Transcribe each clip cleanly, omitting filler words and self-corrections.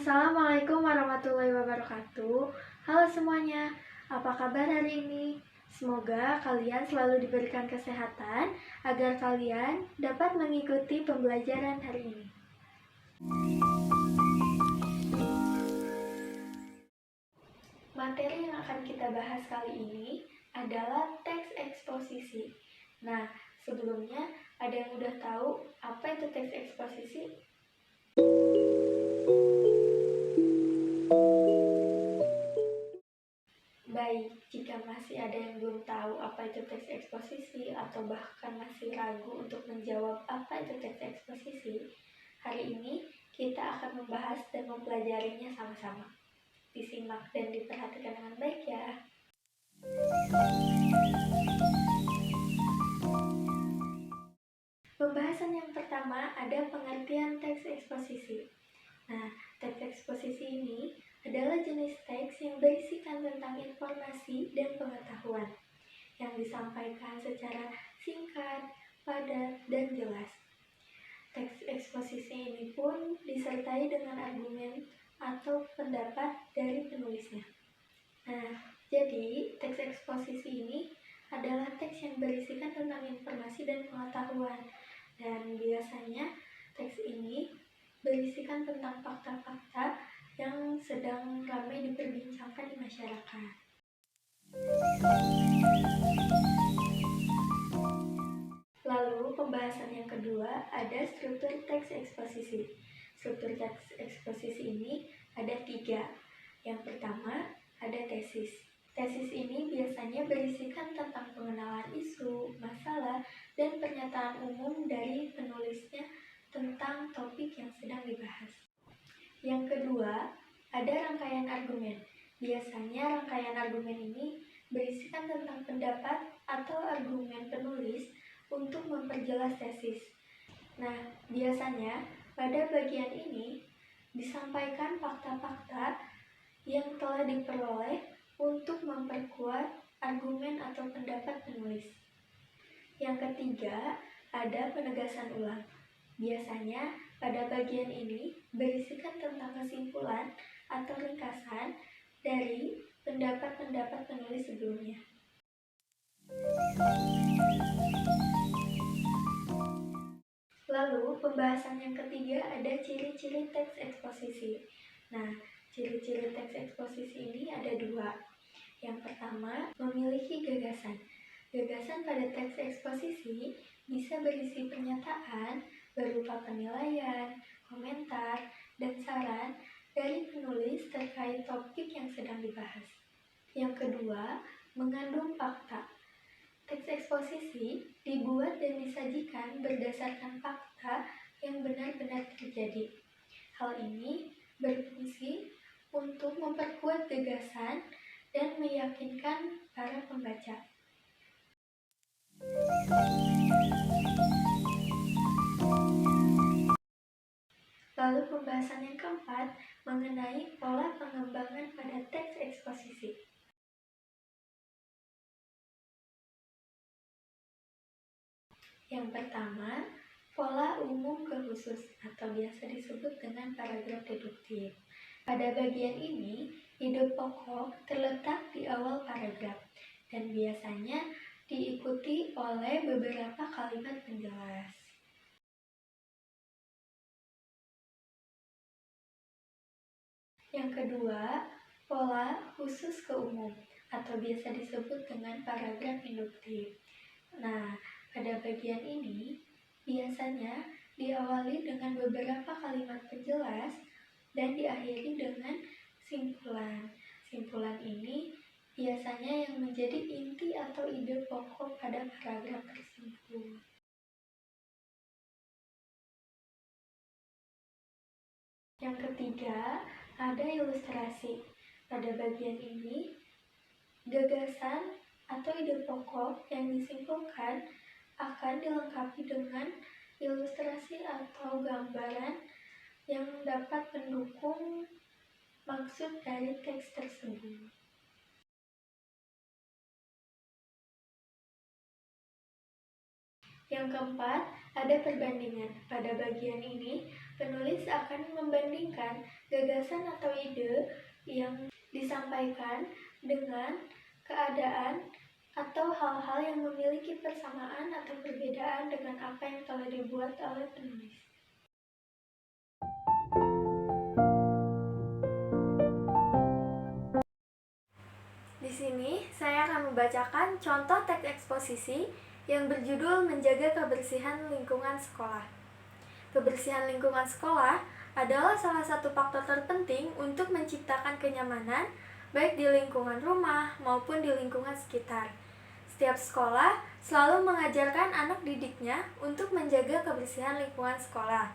Assalamualaikum warahmatullahi wabarakatuh. Halo semuanya, apa kabar hari ini? Semoga kalian selalu diberikan kesehatan agar kalian dapat mengikuti pembelajaran hari ini. Materi yang akan kita bahas kali ini adalah teks eksposisi. Nah, sebelumnya ada yang udah tahu apa itu teks eksposisi? Baik, jika masih ada yang belum tahu apa itu teks eksposisi atau bahkan masih ragu untuk menjawab apa itu teks eksposisi, hari ini kita akan membahas dan mempelajarinya sama-sama. Disimak dan diperhatikan dengan baik ya. Pembahasan yang pertama ada pengertian teks eksposisi. Nah, teks eksposisi ini adalah jenis teks yang berisikan tentang informasi dan pengetahuan yang disampaikan secara singkat, padat, dan jelas. Teks eksposisi ini pun disertai dengan argumen atau pendapat dari penulisnya. Nah, jadi teks eksposisi ini adalah teks yang berisikan tentang informasi dan pengetahuan, dan biasanya teks ini berisikan tentang fakta-fakta yang sedang ramai diperbincangkan di masyarakat. Lalu pembahasan yang kedua ada struktur teks eksposisi. Struktur teks eksposisi ini ada 3. Yang pertama ada tesis. Tesis ini biasanya berisikan tentang pengenalan isu, masalah, dan pernyataan umum dari penulisnya tentang topik yang sedang dibahas. Yang kedua, ada rangkaian argumen. Biasanya rangkaian argumen ini berisikan tentang pendapat atau argumen penulis untuk memperjelas tesis. Nah, biasanya pada bagian ini disampaikan fakta-fakta yang telah diperoleh untuk memperkuat argumen atau pendapat penulis. Yang ketiga, ada penegasan ulang. Biasanya pada bagian ini berisikan tentang kesimpulan atau ringkasan dari pendapat-pendapat penulis sebelumnya. Lalu pembahasan yang ketiga ada ciri-ciri teks eksposisi. Nah, ciri-ciri teks eksposisi ini ada 2. Yang pertama, memiliki gagasan. Gagasan pada teks eksposisi bisa berisi pernyataan berupa penilaian, komentar, dan saran dari penulis terkait topik yang sedang dibahas. Yang kedua, mengandung fakta. Teks eksposisi dibuat dan disajikan berdasarkan fakta yang benar-benar terjadi. Hal ini berfungsi untuk memperkuat gagasan dan meyakinkan para pembaca. Lalu pembahasan yang keempat mengenai pola pengembangan pada teks eksposisi. Yang pertama, pola umum ke khusus atau biasa disebut dengan paragraf deduktif. Pada bagian ini, ide pokok terletak di awal paragraf dan biasanya diikuti oleh beberapa kalimat penjelas. Yang kedua, pola khusus ke umum atau biasa disebut dengan paragraf induktif. Nah, pada bagian ini biasanya diawali dengan beberapa kalimat penjelas dan diakhiri dengan simpulan. Simpulan ini biasanya yang menjadi inti atau ide pokok pada paragraf tersebut. Yang ketiga, ada ilustrasi. Pada bagian ini, gagasan atau ide pokok yang disimpulkan akan dilengkapi dengan ilustrasi atau gambaran yang dapat mendukung maksud dari teks tersebut. Yang keempat, ada perbandingan. Pada bagian ini, penulis akan membandingkan gagasan atau ide yang disampaikan dengan keadaan atau hal-hal yang memiliki persamaan atau perbedaan dengan apa yang telah dibuat oleh penulis. Di sini, saya akan membacakan contoh teks eksposisi yang berjudul Menjaga Kebersihan Lingkungan Sekolah. Kebersihan lingkungan sekolah adalah salah satu faktor terpenting untuk menciptakan kenyamanan, baik di lingkungan rumah maupun di lingkungan sekitar. Setiap sekolah selalu mengajarkan anak didiknya untuk menjaga kebersihan lingkungan sekolah.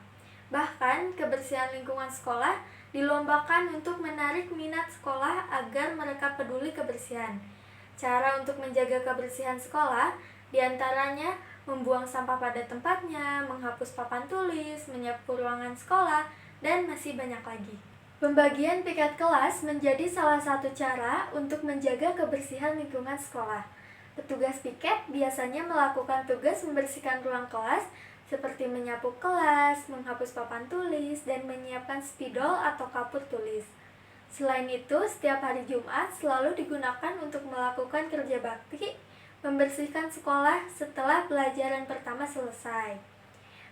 Bahkan, kebersihan lingkungan sekolah dilombakan untuk menarik minat sekolah agar mereka peduli kebersihan. Cara untuk menjaga kebersihan sekolah diantaranya membuang sampah pada tempatnya, menghapus papan tulis, menyapu ruangan sekolah, dan masih banyak lagi. Pembagian piket kelas menjadi salah satu cara untuk menjaga kebersihan lingkungan sekolah. Petugas piket biasanya melakukan tugas membersihkan ruang kelas seperti menyapu kelas, menghapus papan tulis, dan menyiapkan spidol atau kapur tulis. Selain itu, setiap hari Jumat selalu digunakan untuk melakukan kerja bakti, membersihkan sekolah setelah pelajaran pertama selesai.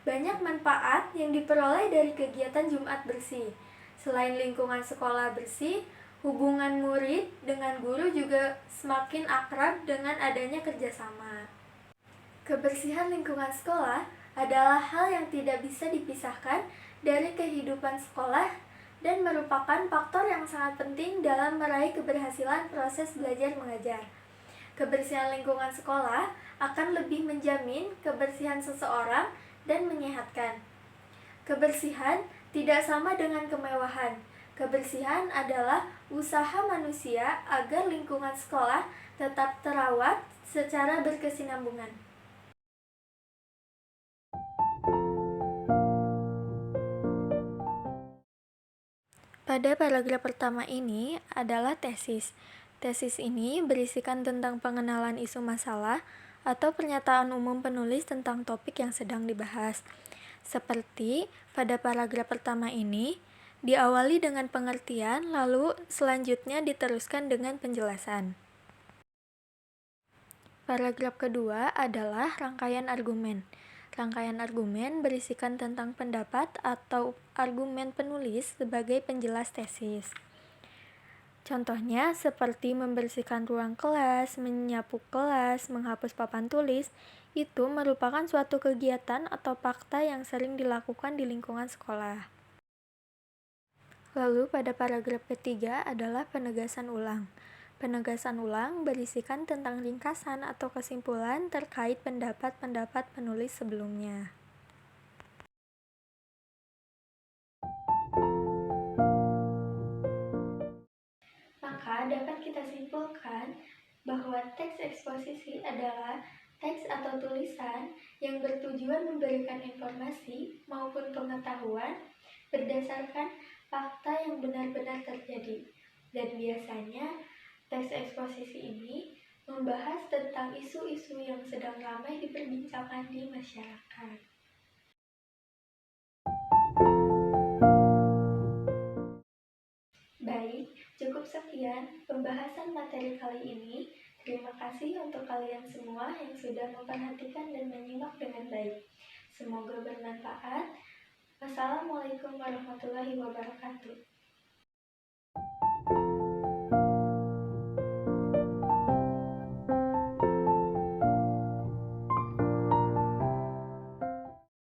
Banyak manfaat yang diperoleh dari kegiatan Jumat bersih. Selain lingkungan sekolah bersih, hubungan murid dengan guru juga semakin akrab dengan adanya kerjasama. Kebersihan lingkungan sekolah adalah hal yang tidak bisa dipisahkan dari kehidupan sekolah dan merupakan faktor yang sangat penting dalam meraih keberhasilan proses belajar mengajar. Kebersihan lingkungan sekolah akan lebih menjamin kebersihan seseorang dan menyehatkan. Kebersihan tidak sama dengan kemewahan. Kebersihan adalah usaha manusia agar lingkungan sekolah tetap terawat secara berkesinambungan. Pada paragraf pertama ini adalah tesis. Tesis ini berisikan tentang pengenalan isu masalah atau pernyataan umum penulis tentang topik yang sedang dibahas. Seperti pada paragraf pertama ini, diawali dengan pengertian, lalu selanjutnya diteruskan dengan penjelasan. Paragraf kedua adalah rangkaian argumen. Rangkaian argumen berisikan tentang pendapat atau argumen penulis sebagai penjelas tesis. Contohnya seperti membersihkan ruang kelas, menyapu kelas, menghapus papan tulis, itu merupakan suatu kegiatan atau fakta yang sering dilakukan di lingkungan sekolah. Lalu pada paragraf ketiga adalah penegasan ulang. Penegasan ulang berisikan tentang ringkasan atau kesimpulan terkait pendapat-pendapat penulis sebelumnya. Maka dapat kita simpulkan bahwa teks eksposisi adalah teks atau tulisan yang bertujuan memberikan informasi maupun pengetahuan berdasarkan fakta yang benar-benar terjadi. Dan biasanya teks eksposisi ini membahas tentang isu-isu yang sedang ramai diperbincangkan di masyarakat. Baik, cukup sekian pembahasan materi kali ini. Terima kasih untuk kalian semua yang sudah memperhatikan dan menyimak dengan baik. Semoga bermanfaat. Wassalamualaikum warahmatullahi wabarakatuh.